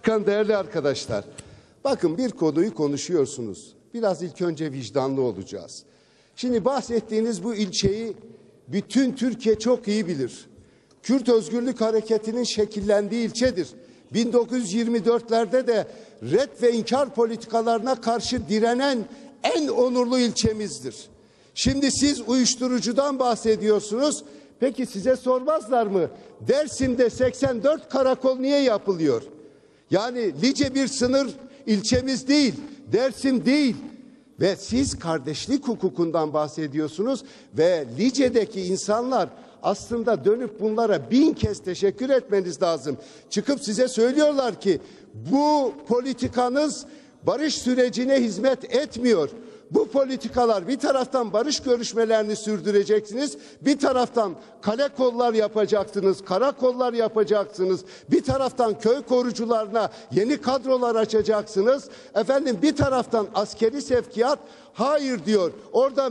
Başkan, değerli arkadaşlar, bakın bir konuyu konuşuyorsunuz. Biraz ilk önce vicdanlı olacağız. Şimdi bahsettiğiniz bu ilçeyi bütün Türkiye çok iyi bilir. Kürt Özgürlük Hareketi'nin şekillendiği ilçedir. 1924'lerde de red ve inkar politikalarına karşı direnen en onurlu ilçemizdir. Şimdi siz uyuşturucudan bahsediyorsunuz. Peki size sormazlar mı? Dersim'de 84 karakol niye yapılıyor? Yani Lice bir sınır ilçemiz değil, Dersim değil. Ve siz kardeşlik hukukundan bahsediyorsunuz ve Lice'deki insanlar aslında dönüp bunlara 1000 kez teşekkür etmeniz lazım. Çıkıp size söylüyorlar ki bu politikanız barış sürecine hizmet etmiyor. Bu politikalar, bir taraftan barış görüşmelerini sürdüreceksiniz, bir taraftan kale kollar yapacaksınız, karakollar yapacaksınız, bir taraftan köy korucularına yeni kadrolar açacaksınız. Efendim bir taraftan askeri sevkiyat, hayır diyor. Orada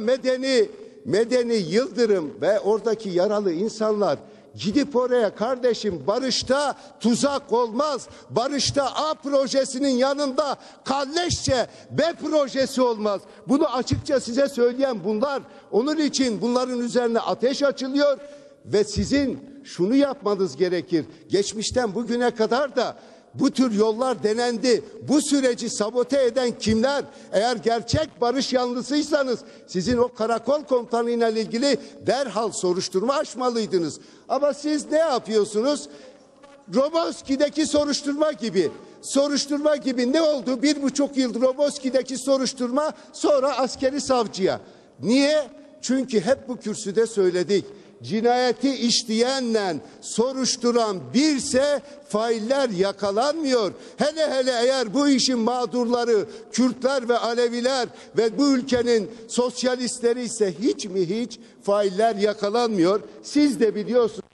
Medeni Yıldırım ve oradaki yaralı insanlar gidip oraya, kardeşim barışta tuzak olmaz, barışta A projesinin yanında kalleşçe B projesi olmaz. Bunu açıkça size söyleyen bunlar. Onun için bunların üzerine ateş açılıyor ve sizin şunu yapmanız gerekir. Geçmişten bugüne kadar da bu tür yollar denendi. Bu süreci sabote eden kimler? Eğer gerçek barış yanlısıysanız sizin o karakol komutanıyla ilgili derhal soruşturma açmalıydınız. Ama siz ne yapıyorsunuz? Roboski'deki soruşturma gibi ne oldu? 1,5 yıl Roboski'deki soruşturma, sonra askeri savcıya. Niye? Çünkü hep bu kürsüde söyledik. Cinayeti işleyenle soruşturan birse failler yakalanmıyor. Hele eğer bu işin mağdurları Kürtler ve Aleviler ve bu ülkenin sosyalistleri ise hiç failler yakalanmıyor. Siz de biliyorsunuz.